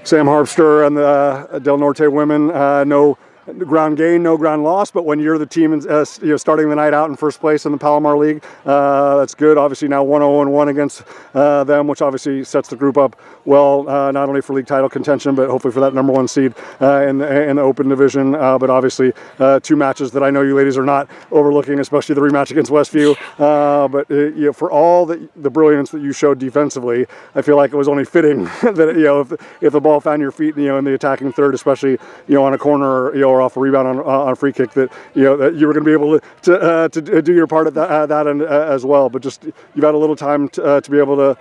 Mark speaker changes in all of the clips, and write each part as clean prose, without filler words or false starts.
Speaker 1: Sam Harpster and the Del Norte women, no ground gain, no ground loss, but when you're the team starting the night out in first place in the Palomar League, that's good. Obviously now 1-0-1 against them, which obviously sets the group up well, not only for league title contention, but hopefully for that number one seed in the open division. But obviously 2 matches that I know you ladies are not overlooking, especially the rematch against Westview. But for all the brilliance that you showed defensively, I feel like it was only fitting that if the ball found your feet in the attacking third, especially on a corner or off a rebound on a free kick, that that you were going to be able to do your part at that end as well. But just you've had a little time to be able to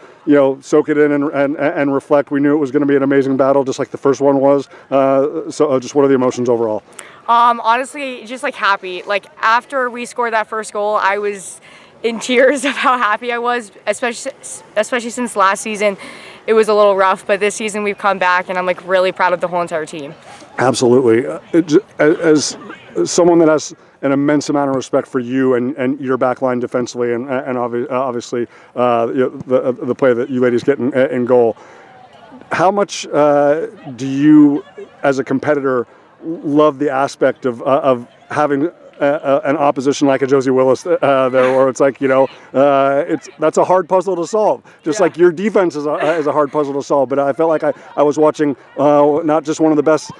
Speaker 1: soak it in and reflect. We knew it was going to be an amazing battle, just like the first one was. So just what are the emotions overall?
Speaker 2: Honestly, just happy. After we scored that first goal, I was in tears of how happy I was, especially since last season it was a little rough, but this season we've come back and I'm really proud of the whole entire team.
Speaker 1: Absolutely. As someone that has an immense amount of respect for you and your back line defensively and obviously the play that you ladies get in goal, how much do you as a competitor love the aspect of having an opposition like a Josie Willis there, where it's that's a hard puzzle to solve. Just like your defense is a hard puzzle to solve. But I felt like I was watching not just one of the best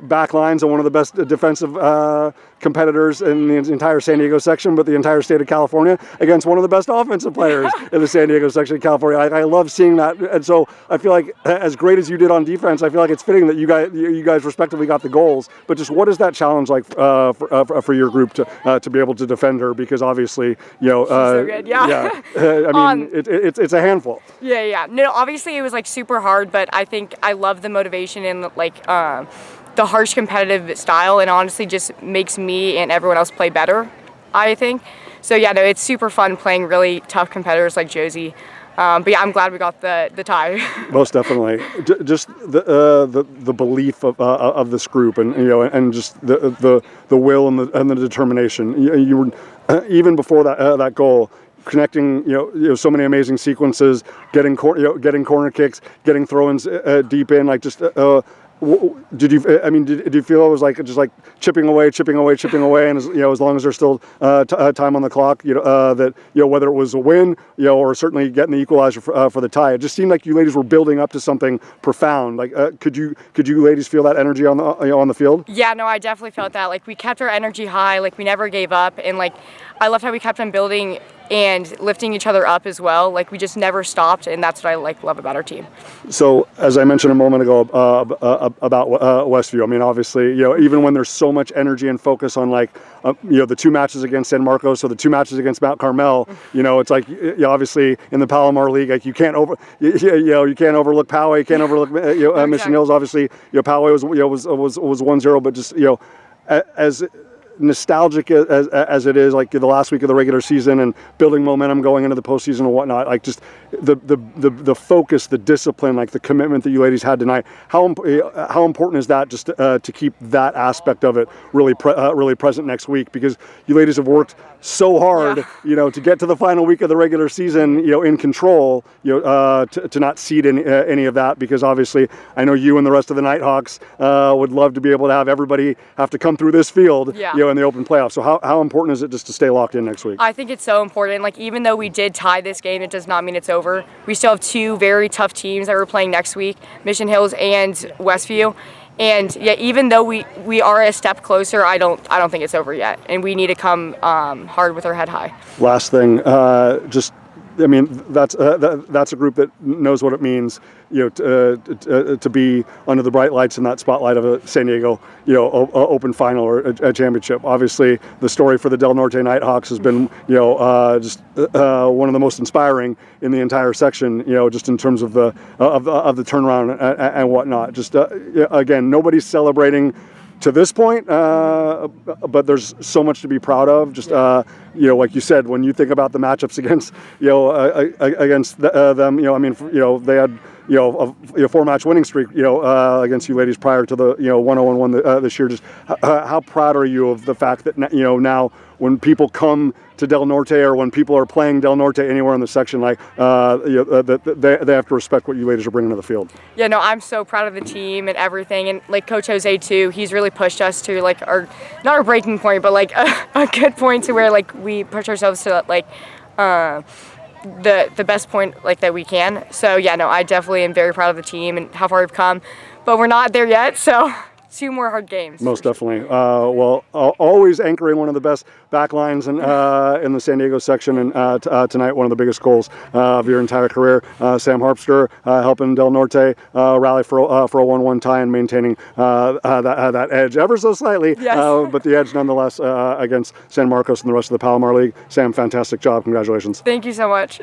Speaker 1: back lines and one of the best defensive competitors in the entire San Diego section, but the entire state of California against one of the best offensive players in the San Diego section of California. I love seeing that, and so I feel like as great as you did on defense, I feel like it's fitting that you guys respectively got the goals. But just what is that challenge like for your group to be able to defend her? Because obviously,
Speaker 2: she's so good. Yeah.
Speaker 1: I mean, it's a handful.
Speaker 2: Yeah. No, obviously it was super hard, but I think I love the motivation and the harsh competitive style, and honestly just makes me and everyone else play better, I think. So yeah, no, it's super fun playing really tough competitors like Josie. But yeah, I'm glad we got the tie.
Speaker 1: Most definitely. Just the belief of this group, and just the will and the determination. You were even before that goal, connecting so many amazing sequences, getting corner kicks, getting throw-ins deep in, did you feel it was just chipping away, and as long as there's still time on the clock, that whether it was a win, or certainly getting the equalizer for the tie, it just seemed like you ladies were building up to something profound. Could you ladies feel that energy on the field?
Speaker 2: Yeah, no, I definitely felt that. We kept our energy high, we never gave up, and I loved how we kept on building and lifting each other up as well. We just never stopped, and that's what I love about our team.
Speaker 1: So, as I mentioned a moment ago about Westview, I mean, obviously, even when there's so much energy and focus on the 2 matches against San Marcos, or the 2 matches against Mount Carmel, it's obviously in the Palomar League, you can't overlook Poway, you can't overlook Mission Hills. Obviously, Poway was 1-0, but just as nostalgic as it is, the last week of the regular season and building momentum going into the postseason and whatnot, just the focus, the discipline, the commitment that you ladies had tonight. How important is that just to keep that aspect of it really present next week? Because you ladies have worked so hard, to get to the final week of the regular season, in control, to not cede any of that, because obviously I know you and the rest of the Nighthawks would love to be able to have everybody have to come through this field, in the open playoffs. So how important is it just to stay locked in next week?
Speaker 2: I think it's so important. Even though we did tie this game, it does not mean it's over. We still have 2 very tough teams that we're playing next week, Mission Hills and Westview. And yeah, even though we are a step closer, I don't think it's over yet, and we need to come hard with our head high.
Speaker 1: Last thing, that's a group that knows what it means, to be under the bright lights in that spotlight of a San Diego, open final or a championship. Obviously, the story for the Del Norte Nighthawks has been, just one of the most inspiring in the entire section. Just in terms of the turnaround and whatnot. Just again, nobody's celebrating to this point, but there's so much to be proud of. Just like you said, when you think about the matchups against against them, they had 4-match winning streak, against you ladies prior to the 1-0-1 this year. Just how proud are you of the fact that now when people come to Del Norte or when people are playing Del Norte anywhere in the section, they have to respect what you ladies are bringing to the field?
Speaker 2: Yeah, no, I'm so proud of the team and everything, and like Coach Jose too. He's really pushed us to like not our breaking point, but like a good point to where like we push ourselves to like the best point like that we can. So yeah, no, I definitely am very proud of the team and how far we've come, but we're not there yet. So 2 more hard games.
Speaker 1: Most definitely. Always anchoring one of the best back lines in the San Diego section, and tonight one of the biggest goals of your entire career. Sam Harpster helping Del Norte rally for a 1-1 tie and maintaining that edge ever so slightly,
Speaker 2: yes.
Speaker 1: but the edge nonetheless against San Marcos and the rest of the Palomar League. Sam, fantastic job. Congratulations.
Speaker 2: Thank you so much.